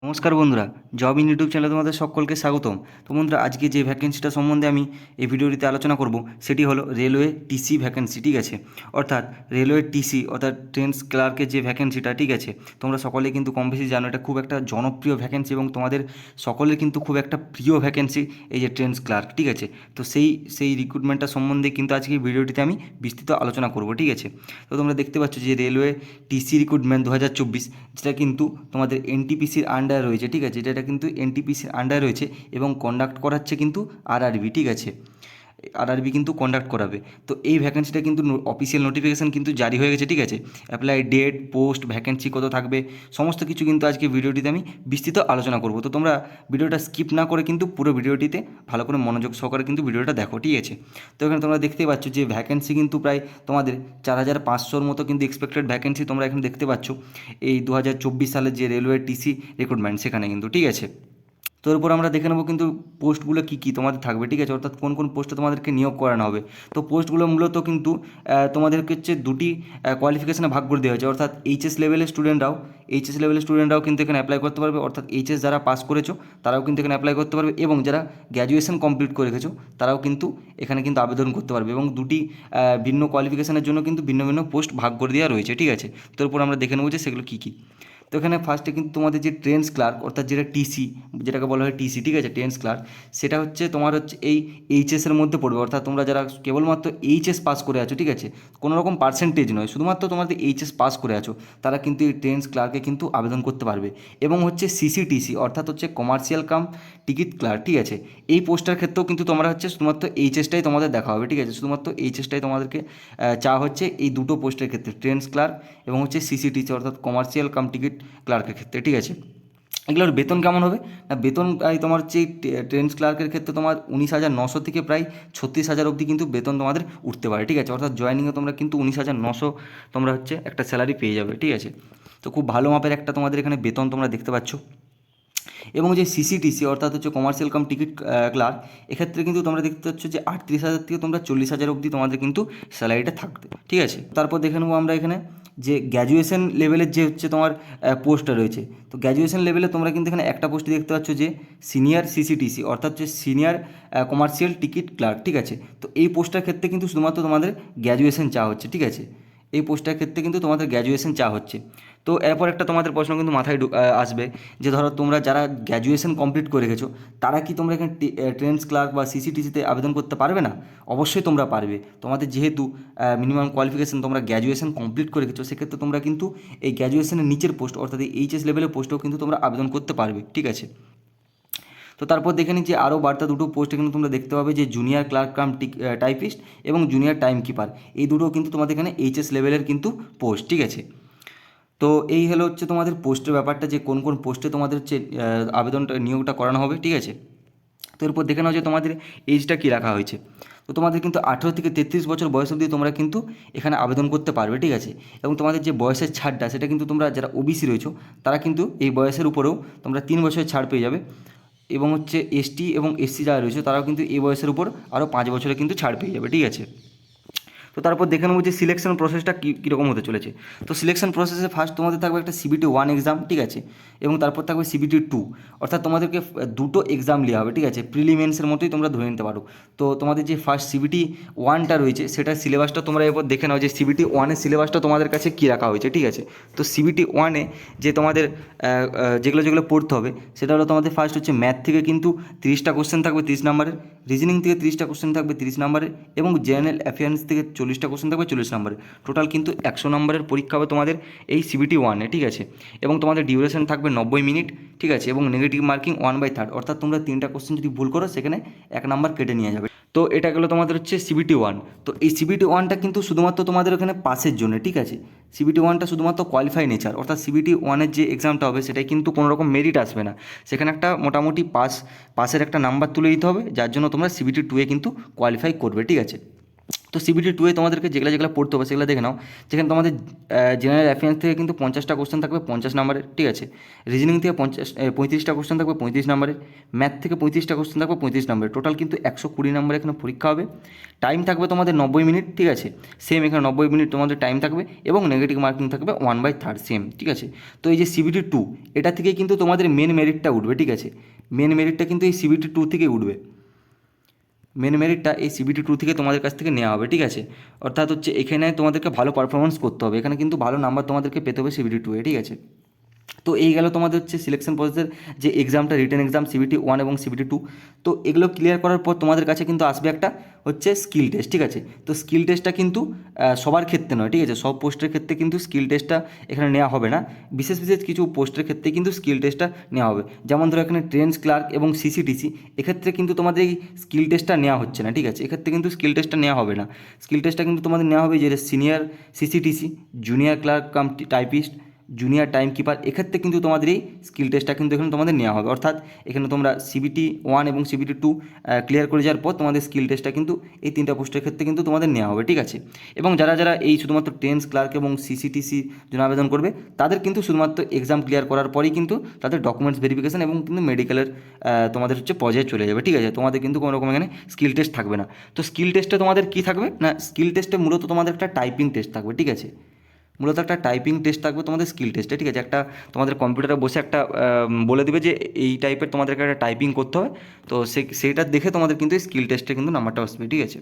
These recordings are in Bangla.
নমস্কার বন্ধুরা, জব ইন ইউটিউব চ্যানেলে তোমাদের সকলকে স্বাগতম। তো বন্ধুরা, আজকে যে ভ্যাকেন্সিটা সম্বন্ধে আমি এই ভিডিওটিতে আলোচনা করব সেটি হলো রেলওয়ে টিসি ভ্যাকেন্সি। ঠিক আছে, অর্থাৎ রেলওয়ে টিসি অর্থাৎ ট্রেন্স ক্লার্কের যে ভ্যাকেন্সিটা, ঠিক আছে, তোমরা সকলেই কিন্তু কম বেশি জানো এটা খুব একটা জনপ্রিয় ভ্যাকেন্সি এবং তোমাদের সকলের কিন্তু খুব একটা প্রিয় ভ্যাকেন্সি এই যে ট্রেন্স ক্লার্ক। ঠিক আছে, তো সেই রিক্রুটমেন্টটা সম্বন্ধে কিন্তু আজকে এই ভিডিওটিতে আমি বিস্তৃত আলোচনা করব। ঠিক আছে, তো তোমরা দেখতে পাচ্ছ যে রেলওয়ে টিসি রিক্রুটমেন্ট 2024, যেটা কিন্তু তোমাদের এনটিপিসির আন্ডারে রয়েছে। ঠিক আছে, এটা কিন্তু এনটিপিসির আন্ডারে রয়েছে এবং কন্ডাক্ট করাচ্ছে কিন্তু আরআরবি। ঠিক আছে, আরআরবি কিন্তু কন্ডাক্ট করাবে। তো এই ভ্যাকেন্সিটা কিন্তু অফিসিয়াল নোটিফিকেশান কিন্তু জারি হয়ে গেছে। ঠিক আছে, অ্যাপ্লাই ডেট, পোস্ট, ভ্যাকেন্সি কত থাকবে, সমস্ত কিছু কিন্তু আজকে ভিডিওটিতে আমি বিস্তৃত আলোচনা করব। তো তোমরা ভিডিওটা স্কিপ না করে কিন্তু পুরো ভিডিওটিতে ভালো করে মনোযোগ সহকারে কিন্তু ভিডিওটা দেখো। ঠিক আছে, তো এখানে তোমরা দেখতেই পাচ্ছ যে ভ্যাকেন্সি কিন্তু প্রায় তোমাদের 4500-র মতো কিন্তু এক্সপেক্টেড ভ্যাকেন্সি তোমরা এখানে দেখতে পাচ্ছ এই 2024 সালের যে রেলওয়ে টিসি রিক্রুটমেন্ট সেখানে কিন্তু। ঠিক আছে, তো এরপর আমরা দেখে নেবো কিন্তু পোস্টগুলো কী কী তোমাদের থাকবে। ঠিক আছে, অর্থাৎ কোন কোন পোস্টে তোমাদেরকে নিয়োগ করানো হবে। তো পোস্টগুলো মূলত কিন্তু তোমাদেরকে হচ্ছে দুটি কোয়ালিফিকেশানে ভাগ করে দেওয়া হয়েছে, অর্থাৎ এইচএস লেভেলের স্টুডেন্টরাও কিন্তু এখানে অ্যাপ্লাই করতে পারবে, অর্থাৎ এইচএস যারা পাস করেছো তারাও কিন্তু এখানে অ্যাপ্লাই করতে পারবে, এবং যারা গ্র্যাজুয়েশন কমপ্লিট করে রেখেছো তারাও কিন্তু এখানে কিন্তু আবেদন করতে পারবে, এবং দুটি ভিন্ন কোয়ালিফিকেশানের জন্য কিন্তু ভিন্ন ভিন্ন পোস্ট ভাগ করে দেওয়া রয়েছে। ঠিক আছে, তো এরপর আমরা দেখে নেবো যে সেগুলো কী কী। তো এখানে ফার্স্টে কিন্তু তোমাদের যে ট্রেন্স ক্লার্ক অর্থাৎ যেটা টিসি, যেটাকে বলা হয় টিসি, ঠিক আছে, ট্রেন্স ক্লার্ক, সেটা হচ্ছে তোমার হচ্ছে এই এইচএসের মধ্যে পড়বে, অর্থাৎ তোমরা যারা কেবলমাত্র এইচএস পাস করে আছো, ঠিক আছে, কোনো রকম পার্সেন্টেজ নয়, শুধুমাত্র তোমাদের এইচএস পাস করে আছো, তারা কিন্তু এই ট্রেন্স ক্লার্কে কিন্তু আবেদন করতে পারবে। এবং হচ্ছে সিসিটিসি অর্থাৎ হচ্ছে কমার্শিয়াল কাম টিকিট ক্লার্ক, ঠিক আছে, এই পোস্টের ক্ষেত্রেও কিন্তু তোমরা হচ্ছে শুধুমাত্র এইচএসটাই তোমাদের দেখা হবে। ঠিক আছে, শুধুমাত্র এইচএসটাই তোমাদেরকে চাওয়া হচ্ছে এই দুটো পোস্টের ক্ষেত্রে, ট্রেন্স ক্লার্ক এবং হচ্ছে সিসিটিসি অর্থাৎ কমার্শিয়াল কাম টিকিট ক্লার্কের ক্ষেত্রে। ঠিক আছে, এগুলোর বেতন কেমন হবে না, বেতন তোমার হচ্ছে ট্রেন্স ক্লার্কের ক্ষেত্রে তোমার 19,900 থেকে প্রায় 36,000 অবধি কিন্তু বেতন তোমাদের উঠতে পারে। ঠিক আছে, অর্থাৎ জয়েনিংয়ে তোমরা কিন্তু 19,900 তোমরা হচ্ছে একটা স্যালারি পেয়ে যাবে। ঠিক আছে, তো খুব ভালো মাপের একটা তোমাদের এখানে বেতন তোমরা দেখতে পাচ্ছ। এবং যে সিসিটিসি অর্থাৎ হচ্ছে কমার্শিয়াল কাম টিকিট ক্লার্ক, এক্ষেত্রে কিন্তু তোমরা দেখতে পাচ্ছ যে 38,000 থেকে তোমরা 40,000 অবধি তোমাদের কিন্তু স্যালারিটা থাকবে। ঠিক আছে, তারপর দেখে নেবো আমরা এখানে যে গ্র্যাজুয়েশন লেভেলের যে হচ্ছে তোমার পোস্টটা রয়েছে। তো গ্র্যাজুয়েশন লেভেলে তোমরা কিন্তু এখানে একটা পোস্টে দেখতে পাচ্ছ যে সিনিয়র সিসিটিসি অর্থাৎ হচ্ছে সিনিয়র কমার্শিয়াল টিকিট ক্লার্ক। ঠিক আছে, তো এই পোস্টটার ক্ষেত্রে কিন্তু শুধুমাত্র তোমাদের গ্র্যাজুয়েশন চাওয়া হচ্ছে। ঠিক আছে, এই পোস্টটার ক্ষেত্রে কিন্তু তোমাদের গ্র্যাজুয়েশন চাওয়া হচ্ছে। তো এরপর একটা তোমাদের প্রশ্ন কিন্তু মাথায় আসবে যে ধরো তোমরা যারা গ্র্যাজুয়েশন কমপ্লিট করে রেখেছো তারা কি তোমরা এখানে ট্রেন্স ক্লার্ক বা সিসিটিসিতে আবেদন করতে পারবে না? অবশ্যই তোমরা পারবে। তোমাদের যেহেতু মিনিমাম কোয়ালিফিকেশন তোমরা গ্র্যাজুয়েশন কমপ্লিট করে রেখেছো, সেক্ষেত্রে তোমরা কিন্তু এই গ্র্যাজুয়েশনের নিচের পোস্ট অর্থাৎ এই এইচএস লেভেলের পোস্টেও কিন্তু তোমরা আবেদন করতে পারবে। ঠিক আছে, তো তারপর দেখে নিচ্ছি আরও বার্তা দুটো পোস্ট এখানে তোমরা দেখতে পাবে যে জুনিয়র ক্লার্ক কাম টাইপিস্ট এবং জুনিয়র টাইম কিপার, এই দুটো কিন্তু তোমাদের এখানে এইচএস লেভেলের কিন্তু পোস্ট। ঠিক আছে, তো এই হলো হচ্ছে তোমাদের পোস্টের ব্যাপারটা যে কোন কোন পোস্টে তোমাদের হচ্ছে আবেদনটা নিয়োগটা করানো হবে। ঠিক আছে, তো এরপর দেখে নাও যে তোমাদের এজটা কী রাখা হয়েছে। তো তোমাদের কিন্তু 18 থেকে 33 বছর বয়স অবধি তোমরা কিন্তু এখানে আবেদন করতে পারবে। ঠিক আছে, এবং তোমাদের যে বয়সের ছাড়টা সেটা কিন্তু তোমরা যারা ওবিসি রয়েছো তারা কিন্তু এই বয়সের উপরেও তোমরা 3 বছরের ছাড় পেয়ে যাবে, এবং হচ্ছে এসটি এবং এসসি যারা রয়েছে তারাও কিন্তু এই বয়সের উপর আরও 5 বছরে কিন্তু ছাড় পেয়ে যাবে। ঠিক আছে, তো তারপর দেখে নেবো যে সিলেকশন প্রসেসটা কীরকম হতে চলেছে। তো সিলেকশন প্রসেসে ফার্স্ট তোমাদের থাকবে একটা সিবিটি 1 এক্সাম। ঠিক আছে, এবং তারপর থাকবে সিবিটি 2, অর্থাৎ তোমাদেরকে দুটো এক্সাম নেওয়া হবে। ঠিক আছে, প্রিলিমিনারির মতোই তোমরা ধরে নিতে পারো। তো তোমাদের যে ফার্স্ট সিবিটি 1টা রয়েছে সেটার সিলেবাসটা তোমরা এরপর দেখে নাও যে সিবিটি 1-এর সিলেবাসটা তোমাদের কাছে কী রাখা হয়েছে। ঠিক আছে, তো সিবিটি 1-এ যে তোমাদের যেগুলো যেগুলো পড়তে হবে সেটা হলো তোমাদের ফার্স্ট হচ্ছে ম্যাথ থেকে কিন্তু 30টা কোশ্চেন থাকবে 30 নম্বরের, রিজনিং থেকে 30টা কোশ্চেন থাকবে 30 নম্বরের, এবং জেনারেল অ্যাফেয়ার্স থেকে 40টা কোশ্চেন থাকবে 40 নম্বরের। টোটাল কিন্তু 100 নম্বরের পরীক্ষা হবে তোমাদের এই সিবিটি 1-এ। ঠিক আছে, এবং তোমাদের ডিউরেশন থাকবে 90 মিনিট। ঠিক আছে, এবং নেগেটিভ মার্কিং 1/3, অর্থাৎ তোমরা 3টা কোশ্চেন যদি ভুল করো সেখানে 1 নাম্বার কেটে নিয়ে যাবে। তো এটা গেলো তোমাদের হচ্ছে সিবিটি 1। তো এই সিবিটি 1টা কিন্তু শুধুমাত্র তোমাদের ওখানে পাসের জন্য। ঠিক আছে, সিবিটি 1টা শুধুমাত্র কোয়ালিফাই নেচার, অর্থাৎ সিবিটি 1-এর যে এক্সামটা হবে সেটাই কিন্তু কোনো রকম মেরিট আসবে না, সেখানে একটা মোটামুটি পাসের একটা নাম্বার তুলে দিতে হবে, যার জন্য তোমরা সিবিটি 2-এ কিন্তু কোয়ালিফাই করবে। ঠিক আছে, তো সিবিটি 2 তোমাদেরকে যেগুলো যেগুলো পড়তে হবে সেগুলো দেখে নাও। যেখানে তোমাদের জেনারেল অ্যাফেয়ার্স থেকে কিন্তু 50টা কোশ্চেন থাকবে 50 নাম্বারের, ঠিক আছে। রিজনিং থেকে 35টা কোশ্চেন থাকবে 35 নাম্বারের। ম্যাথ থেকে 35টা কোশ্চেন থাকবে 35 নাম্বারের। টোটাল কিন্তু 120 নাম্বার এখানে পরীক্ষা হবে। টাইম থাকবে তোমাদের 90 মিনিট, ঠিক আছে। সেম এখানে 90 মিনিট তোমাদের টাইম থাকবে এবং নেগেটিভ মার্কিং থাকবে 1/3 সেম, ঠিক আছে। তো এই যে সিবিটি 2 এটা থেকে কিন্তু তোমাদের মেন মেরিটটা উঠবে, ঠিক আছে। মেন মেরিটটা কিন্তু এই সিবিটি 2 থেকেই উঠবে। মেন মেরিটটা এই সিবিটি 2 থেকে তোমাদের কাছ থেকে নেওয়া হবে, ঠিক আছে। অর্থাৎ হচ্ছে এখানে তোমাদেরকে ভালো পারফরমেন্স করতে হবে, এখানে কিন্তু ভালো নাম্বার তোমাদেরকে পেতে হবে সিবিটি 2 ঠিক আছে। তো এই গেল তোমাদের হচ্ছে সিলেকশন প্রসেসের যে এক্সামটা, রিটেন এক্সাম সিবিটি 1 এবং সিবিটি 2। তো এগুলো ক্লিয়ার করার পর তোমাদের কাছে কিন্তু আসবে একটা হচ্ছে স্কিল টেস্ট, ঠিক আছে। তো স্কিল টেস্টটা কিন্তু সবার ক্ষেত্রে নয়, ঠিক আছে। সব পোস্টের ক্ষেত্রে কিন্তু স্কিল টেস্টটা এখানে নেওয়া হবে না। বিশেষ বিশেষ কিছু পোস্টের ক্ষেত্রে কিন্তু স্কিল টেস্টটা নেওয়া হবে। যেমন ধরো এখানে ট্রেন্স ক্লার্ক এবং সিসিটিসি, এক্ষেত্রে কিন্তু তোমাদের এই স্কিল টেস্টটা নেওয়া হচ্ছে না, ঠিক আছে। এক্ষেত্রে কিন্তু স্কিল টেস্টটা নেওয়া হবে না। স্কিল টেস্টটা কিন্তু তোমাদের নেওয়া হবে যে সিনিয়র সিসিটিসি, junior clerk cum typist, junior time keeper, এক্ষেত্রে কিন্তু তোমাদের এই স্কিল টেস্টটা কিন্তু এখানে তোমাদের নেওয়া হবে। অর্থাৎ এখানে তোমরা সিবিটি 1 এবং সিবিটি 2 ক্লিয়ার করে যাওয়ার পর তোমাদের স্কিল টেস্টটা কিন্তু এই 3টা পোস্টের ক্ষেত্রে কিন্তু তোমাদের নেওয়া হবে, ঠিক আছে। এবং যারা যারা এই শুধুমাত্র ট্রেন্স ক্লার্ক এবং সিসিটিসি জন্য আবেদন করবে তাদের কিন্তু শুধুমাত্র এক্সাম ক্লিয়ার করার পরেই কিন্তু তাদের ডকুমেন্টস ভেরিফিকেশন এবং কিন্তু মেডিকেলের তোমাদের হচ্ছে পর্যায়ে চলে যাবে, ঠিক আছে। তোমাদের কিন্তু কোনো রকম এখানে স্কিল টেস্ট থাকবে না। তো স্কিল টেস্টে তোমাদের কী থাকবে না, স্কিল টেস্টে মূলত তোমাদের একটা টাইপিং টেস্ট থাকবে, ঠিক আছে। মূলত একটা টাইপিং টেস্ট থাকবে তোমাদের স্কিল টেস্টে, ঠিক আছে। একটা তোমাদের কম্পিউটারে বসে একটা বলে দেবে যে এই টাইপের তোমাদেরকে একটা টাইপিং করতে হবে। তো সেইটা দেখে তোমাদের কিন্তু স্কিল টেস্টে কিন্তু নাম্বারটা আসবে, ঠিক আছে।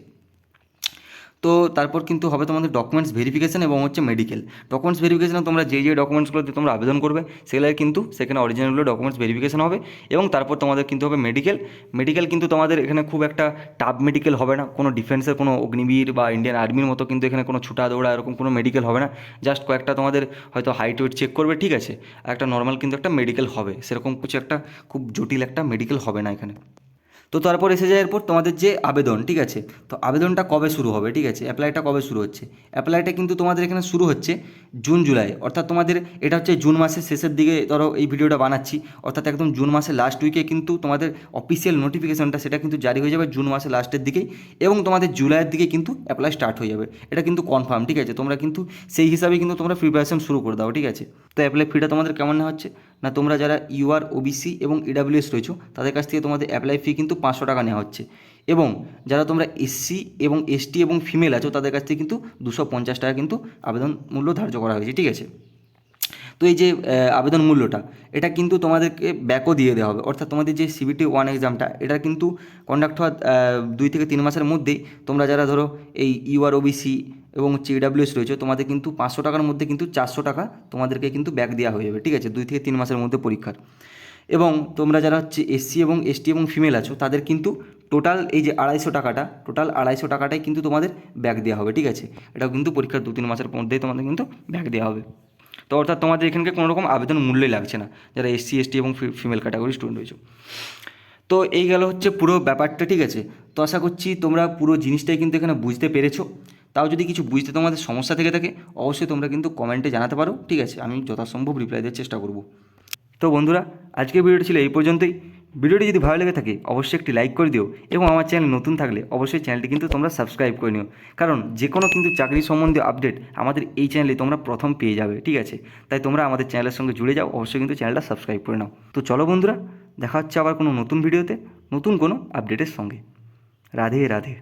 তো তারপর কিন্তু হবে তোমাদের ডকুমেন্টস ভেরিফিকেশন এবং হচ্ছে মেডিকেল। ডকুমেন্টস ভেরিফিকেশনে তোমরা যে ডকুমেন্টসগুলো দিয়ে তোমরা আবেদন করবে সেগুলাই কিন্তু সেখানে অরিজিনালগুলো ডকুমেন্টস ভেরিফিকেশন হবে। এবং তারপর তোমাদের কিন্তু হবে মেডিকেল। মেডিকেল কিন্তু তোমাদের এখানে খুব একটা টাফ মেডিকেল হবে না, কোনো ডিফেন্সের কোনো অগ্নিবীর বা ইন্ডিয়ান আর্মির মতো কিন্তু এখানে কোনো ছুটা দৌড়া এরকম কোনো মেডিকেল হবে না। জাস্ট কয়েকটা তোমাদের হয়তো হাইট ওয়েট চেক করবে, ঠিক আছে। আর একটা নর্মাল কিন্তু একটা মেডিকেল হবে, সেরকম কিছু একটা খুব জটিল একটা মেডিকেল হবে না এখানে। তো তারপর এসে যায় এরপর তোমাদের যে আবেদন, ঠিক আছে। তো আবেদনটা কবে শুরু হবে, ঠিক আছে, অ্যাপ্লাইটা কবে শুরু হচ্ছে। অ্যাপ্লাইটা কিন্তু তোমাদের এখানে শুরু হচ্ছে জুন জুলাই, অর্থাৎ তোমাদের এটা হচ্ছে জুন মাসের শেষের দিকে ধরো এই ভিডিওটা বানাচ্ছি, অর্থাৎ একদম জুন মাসের লাস্ট উইকে কিন্তু তোমাদের অফিসিয়াল নোটিফিকেশনটা সেটা কিন্তু জারি হয়ে যাবে জুন মাসের লাস্টের দিকেই। এবং তোমাদের জুলাইয়ের দিকে কিন্তু অ্যাপ্লাই স্টার্ট হয়ে যাবে, এটা কিন্তু কনফার্ম, ঠিক আছে। তোমরা কিন্তু সেই হিসাবেই কিন্তু তোমরা প্রিপারেশন শুরু করে দাও, ঠিক আছে। তো অ্যাপ্লাই ফিটা তোমাদের কেমন নেওয়া হচ্ছে না, তোমরা যারা ইউআর ওবিসি এবং ইডাব্লিউএস রয়েছো তাদের কাছ থেকে তোমাদের অ্যাপ্লাই ফি কিন্তু 500 টাকা নেওয়া হচ্ছে। এবং যারা তোমরা এসসি এবং এসটি এবং ফিমেল আছো তাদের কাছ থেকে কিন্তু 250 টাকা কিন্তু আবেদন মূল্য ধার্য করা হয়েছে, ঠিক আছে। তো এই যে আবেদন মূল্যটা এটা কিন্তু তোমাদেরকে ব্যাকও দিয়ে দেওয়া হবে। অর্থাৎ তোমাদের যে সিবিটি 1 এক্সামটা এটা কিন্তু কন্ডাক্ট হওয়ার 2 থেকে 3 মাসের মধ্যেই তোমরা যারা ধরো এই ইউআর ওবিসি এবং হচ্ছে ইডাব্লিউএস রয়েছে তোমাদের কিন্তু 500 টাকার মধ্যে কিন্তু 400 টাকা তোমাদেরকে কিন্তু ব্যাক দেওয়া হয়ে যাবে, ঠিক আছে, 2 থেকে 3 মাসের মধ্যে পরীক্ষার। এবং তোমরা যারা হচ্ছে এসসি এবং এসটি এবং ফিমেল আছো তাদের কিন্তু টোটাল এই যে 250 টাকাটা, টোটাল 250 টাকাটাই কিন্তু তোমাদের ব্যাক দেওয়া হবে, ঠিক আছে। এটাও কিন্তু পরীক্ষার 2-3 মাসের মধ্যেই তোমাদের কিন্তু ব্যাক দেওয়া হবে। তো অর্থাৎ তোমাদের এখানকে কোনো রকম আবেদন মূল্যই লাগছে না যারা এসসি এসটি এবং ফিমেল ক্যাটাগরি স্টুডেন্ট রয়েছে। তো এই গেল হচ্ছে পুরো ব্যাপারটা, ঠিক আছে। তো আশা করছি তোমরা পুরো জিনিসটাই কিন্তু এখানে বুঝতে পেরেছো। তাও যদি কিছু বুঝতে তোমাদের সমস্যা থেকে থাকে অবশ্যই তোমরা কিন্তু কমেন্টে জানাতে পারো, ঠিক আছে। আমি যথাসম্ভব রিপ্লাই দেওয়ার চেষ্টা করব। তো বন্ধুরা আজকের ভিডিওটি ছিল এই পর্যন্তই। ভিডিওটি যদি ভালো লেগে থাকে অবশ্যই একটি লাইক করে দিও এবং আমার চ্যানেল নতুন থাকলে অবশ্যই চ্যানেলটি কিন্তু তোমরা সাবস্ক্রাইব করে নিও। কারণ যে কোনো কিন্তু চাকরি সম্বন্ধে আপডেট আমাদের এই চ্যানেলে তোমরা প্রথম পেয়ে যাবে, ঠিক আছে। তাই তোমরা আমাদের চ্যানেলের সঙ্গে জুড়ে যাও, অবশ্যই কিন্তু চ্যানেলটা সাবস্ক্রাইব করে নাও। তো চলো বন্ধুরা, দেখা হচ্ছে আবার কোনো নতুন ভিডিওতে নতুন কোনো আপডেটের সঙ্গে। রাধে রাধে।